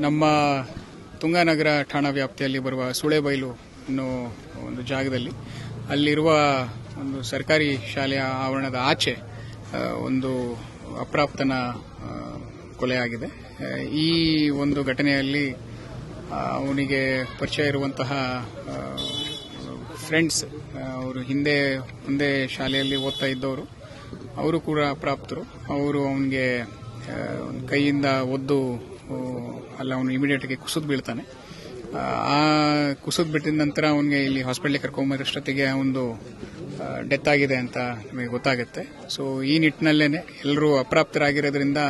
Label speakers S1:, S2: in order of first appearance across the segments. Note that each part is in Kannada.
S1: ನಮ್ಮ ತುಂಗಾನಗರ ಠಾಣಾ ವ್ಯಾಪ್ತಿಯಲ್ಲಿ ಬರುವ ಸುಳೆಬೈಲು ಅನ್ನೋ ಒಂದು ಜಾಗದಲ್ಲಿ ಅಲ್ಲಿರುವ ಒಂದು ಸರ್ಕಾರಿ ಶಾಲೆಯ ಆವರಣದ ಆಚೆ ಒಂದು ಅಪ್ರಾಪ್ತನ ಕೊಲೆಯಾಗಿದೆ. ಈ ಒಂದು ಘಟನೆಯಲ್ಲಿ ಅವನಿಗೆ ಪರಿಚಯ ಇರುವಂತಹ ಫ್ರೆಂಡ್ಸ್, ಅವರು ಹಿಂದೆ ಒಂದೇ ಶಾಲೆಯಲ್ಲಿ ಓದ್ತಾ ಇದ್ದವರು, ಅವರು ಕೂಡ ಅಪ್ರಾಪ್ತರು. ಅವರು ಅವನಿಗೆ ಕೈಯಿಂದ ಒದ್ದು ಅವನು ಇಮಿಡಿಯೇಟ್ಗೆ ಕುಸಿದು ಬೀಳ್ತಾನೆ. ಆ ಕುಸಿದು ಬಿಟ್ಟಿದ ನಂತರ ಅವನಿಗೆ ಇಲ್ಲಿ ಹಾಸ್ಪಿಟಲ್ಗೆ ಕರ್ಕೊಂಬರೋಷ್ಟೊತ್ತಿಗೆ ಒಂದು ಡೆತ್ ಆಗಿದೆ ಅಂತ ನಮಗೆ ಗೊತ್ತಾಗುತ್ತೆ. ಸೊ ಈ ನಿಟ್ಟಿನಲ್ಲೇನೆ ಎಲ್ಲರೂ ಅಪ್ರಾಪ್ತರಾಗಿರೋದ್ರಿಂದ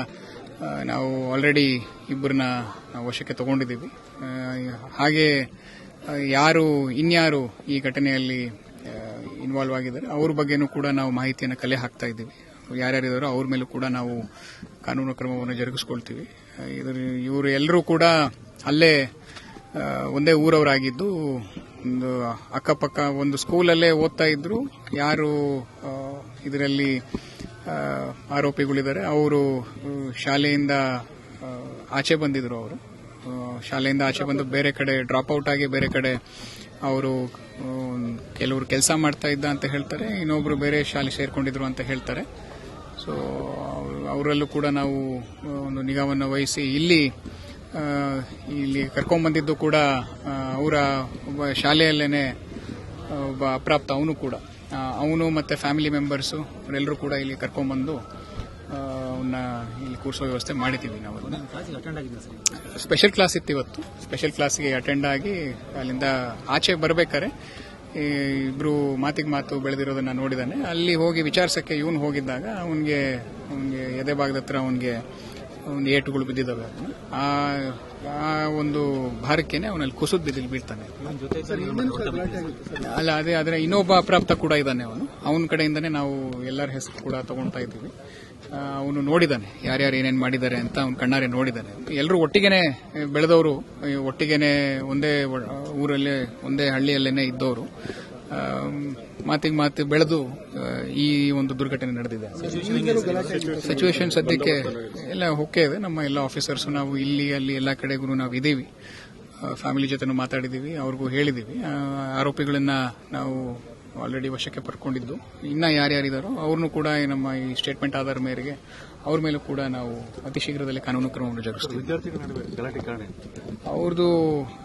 S1: ನಾವು ಆಲ್ರೆಡಿ ಇಬ್ಬರನ್ನ ವಶಕ್ಕೆ ತಗೊಂಡಿದ್ದೀವಿ. ಹಾಗೆ ಇನ್ಯಾರು ಈ ಘಟನೆಯಲ್ಲಿ ಇನ್ವಾಲ್ವ್ ಆಗಿದ್ದಾರೆ ಅವ್ರ ಬಗ್ಗೆನೂ ಕೂಡ ನಾವು ಮಾಹಿತಿಯನ್ನು ಕಲೆ ಹಾಕ್ತಾ ಇದ್ದೀವಿ. ಯಾರ್ಯಾರಿದ್ದಾರೋ ಅವ್ರ ಮೇಲೂ ಕೂಡ ನಾವು ಕಾನೂನು ಕ್ರಮವನ್ನು ಜರುಗಿಸ್ಕೊಳ್ತೀವಿ. ಇವರು ಎಲ್ಲರೂ ಕೂಡ ಅಲ್ಲೇ ಒಂದೇ ಊರವರಾಗಿದ್ದು ಒಂದು ಅಕ್ಕಪಕ್ಕ ಒಂದು ಸ್ಕೂಲಲ್ಲೇ ಓದ್ತಾ ಇದ್ರು. ಯಾರು ಇದರಲ್ಲಿ ಆರೋಪಿಗಳಿದ್ದಾರೆ ಅವರು ಶಾಲೆಯಿಂದ ಆಚೆ ಬಂದಿದ್ರು. ಅವರು ಶಾಲೆಯಿಂದ ಆಚೆ ಬಂದು ಬೇರೆ ಕಡೆ ಡ್ರಾಪ್ ಔಟ್ ಆಗಿ ಬೇರೆ ಕಡೆ ಅವರು ಕೆಲವರು ಕೆಲಸ ಮಾಡ್ತಾ ಇದ್ದ ಅಂತ ಹೇಳ್ತಾರೆ, ಇನ್ನೊಬ್ರು ಬೇರೆ ಶಾಲೆ ಸೇರ್ಕೊಂಡಿದ್ರು ಅಂತ ಹೇಳ್ತಾರೆ. ಸೊ ಅವರಲ್ಲೂ ಕೂಡ ನಾವು ಒಂದು ನಿಗಾವನ್ನು ವಹಿಸಿ ಇಲ್ಲಿ ಕರ್ಕೊಂಡ್ಬಂದಿದ್ದು ಕೂಡ ಅವರ ಒಬ್ಬ ಶಾಲೆಯಲ್ಲೇನೆ ಒಬ್ಬ ಅಪ್ರಾಪ್ತ ಅವನು ಮತ್ತೆ ಫ್ಯಾಮಿಲಿ ಮೆಂಬರ್ಸು ಅವರೆಲ್ಲರೂ ಕೂಡ ಇಲ್ಲಿ ಕರ್ಕೊಂಡ್ಬಂದು ಅವನ್ನ ಇಲ್ಲಿ ಕೂರಿಸೋ ವ್ಯವಸ್ಥೆ ಮಾಡಿದ್ದೀವಿ. ನಾವು ಸ್ಪೆಷಲ್ ಕ್ಲಾಸ್ ಇತ್ತು ಇವತ್ತು. ಸ್ಪೆಷಲ್ ಕ್ಲಾಸ್ಗೆ ಅಟೆಂಡ್ ಆಗಿ ಅಲ್ಲಿಂದ ಆಚೆ ಬರಬೇಕಾರೆ ಇಬ್ರು ಮಾತಿಗೆ ಮಾತು ಬೆಳೆದಿರೋದನ್ನ ನೋಡಿದಾನೆ. ಅಲ್ಲಿ ಹೋಗಿ ವಿಚಾರಿಸಕ್ಕೆ ಇವನು ಹೋಗಿದ್ದಾಗ ಅವನಿಗೆ ಎದೆ ಭಾಗದ ಹತ್ರ ಅವನಿಗೆ ಒಂದು ಏಟುಗಳು ಬಿದ್ದಿದ್ದಾವೆ. ಆ ಒಂದು ಭಾರಕ್ಕೇನೆ ಅವನಲ್ಲಿ ಕುಸಿದು ಬೀಳ್ತಾನೆ. ಅಲ್ಲ, ಆದರೆ ಇನ್ನೊಬ್ಬ ಅಪ್ರಾಪ್ತ ಕೂಡ ಇದ್ದಾನೆ. ಅವನ ಕಡೆಯಿಂದನೇ ನಾವು ಎಲ್ಲರ ಹೆಸರು ಕೂಡ ತಗೊಳ್ತಾ ಇದ್ದೀವಿ. ಅವನು ನೋಡಿದ್ದಾನೆ ಯಾರ್ಯಾರು ಏನೇನು ಮಾಡಿದ್ದಾರೆ ಅಂತ ಅವನ ಕಣ್ಣಾರೆ ನೋಡಿದ್ದಾನೆ. ಎಲ್ಲರೂ ಒಟ್ಟಿಗೆನೆ ಬೆಳೆದವರು, ಒಟ್ಟಿಗೆನೆ ಒಂದೇ ಊರಲ್ಲೇ ಒಂದೇ ಹಳ್ಳಿಯಲ್ಲೇನೆ ಇದ್ದವರು. ಮಾತಿಗೆ ಮಾತು ಬೆಳೆದು ಈ ಒಂದು ದುರ್ಘಟನೆ ನಡೆದಿದೆ. ಸಿಚುವೇಶನ್ ಸದ್ಯಕ್ಕೆ ಎಲ್ಲ ಓಕೆ ಇದೆ. ನಮ್ಮ ಎಲ್ಲ ಆಫೀಸರ್ಸು ನಾವು ಇಲ್ಲಿ ಅಲ್ಲಿ ಎಲ್ಲ ಕಡೆಗೂ ನಾವು ಇದ್ದೀವಿ. ಫ್ಯಾಮಿಲಿ ಜೊತೆನೂ ಮಾತಾಡಿದ್ದೀವಿ, ಅವ್ರಿಗೂ ಹೇಳಿದ್ದೀವಿ. ಆರೋಪಿಗಳನ್ನ ನಾವು ಆಲ್ರೆಡಿ ವಶಕ್ಕೆ ಪಡ್ಕೊಂಡಿದ್ದು. ಇನ್ನ ಯಾರ್ಯಾರಿದ್ದಾರೋ ಅವ್ರನ್ನೂ ಕೂಡ ನಮ್ಮ ಈ ಸ್ಟೇಟ್ಮೆಂಟ್ ಆಧಾರ ಮೇರೆಗೆ ಅವ್ರ ಮೇಲೂ ಕೂಡ ನಾವು ಅತಿ ಶೀಘ್ರದಲ್ಲಿ ಕಾನೂನು ಕ್ರಮವನ್ನು ಜರುಗಿಸ್ತೀವಿ. ಅವ್ರದ್ದು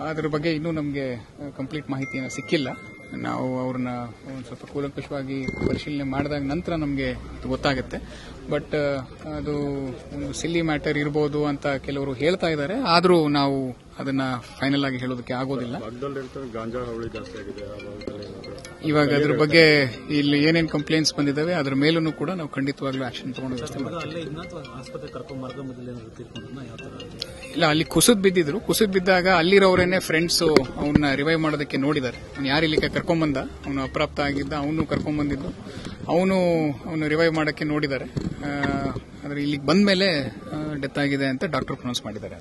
S1: ಅದರ ಬಗ್ಗೆ ಇನ್ನೂ ನಮಗೆ ಕಂಪ್ಲೀಟ್ ಮಾಹಿತಿಯನ್ನು ಸಿಕ್ಕಿಲ್ಲ. ನಾವು ಅವ್ರನ್ನ ಒಂದು ಸ್ವಲ್ಪ ಕೂಲಂಕಷವಾಗಿ ಪರಿಶೀಲನೆ ಮಾಡಿದಾಗ ನಂತರ ನಮಗೆ ಗೊತ್ತಾಗುತ್ತೆ. ಬಟ್ ಅದು ಒಂದು ಸಿಲ್ಲಿ ಮ್ಯಾಟರ್ ಇರಬಹುದು ಅಂತ ಕೆಲವರು ಹೇಳ್ತಾ ಇದ್ದಾರೆ. ಆದರೂ ನಾವು ಅದನ್ನ ಫೈನಲ್ ಆಗಿ ಹೇಳೋದಕ್ಕೆ ಆಗೋದಿಲ್ಲ. ಇವಾಗ ಅದ್ರ ಬಗ್ಗೆ ಇಲ್ಲಿ ಏನೇನು ಕಂಪ್ಲೇಂಟ್ಸ್ ಬಂದಿದ್ದಾವೆ ಅದ್ರ ಮೇಲೂ ಕೂಡ ನಾವು ಖಂಡಿತವಾಗ್ಲೂ ಆಕ್ಷನ್ ತಗೊಂಡು ವ್ಯವಸ್ಥೆ ಮಾಡ್ತೀವಿ. ಇಲ್ಲ, ಅಲ್ಲಿ ಕುಸಿದ್ ಬಿದ್ದಿದ್ರು. ಕುಸಿದ್ ಬಿದ್ದಾಗ ಅಲ್ಲಿರೋರೇನೆ ಫ್ರೆಂಡ್ಸ್ ಅವನ್ನ ರಿವೈವ್ ಮಾಡೋದಕ್ಕೆ ನೋಡಿದ್ದಾರೆ. ಯಾರು ಇಲ್ಲಿಗೆ ಕರ್ಕೊಂಡ್ಬಂದ, ಅವನು ಅಪ್ರಾಪ್ತ ಆಗಿದ್ದ, ಅವನು ಕರ್ಕೊಂಡ್ಬಂದಿದ್ದು, ಅವನು ರಿವೈವ್ ಮಾಡಕ್ಕೆ ನೋಡಿದ್ದಾರೆ. ಆದ್ರೆ ಇಲ್ಲಿಗೆ ಬಂದ ಮೇಲೆ ಡೆತ್ ಆಗಿದೆ ಅಂತ ಡಾಕ್ಟರ್ ಪ್ರೊನೌನ್ಸ್ ಮಾಡಿದ್ದಾರೆ.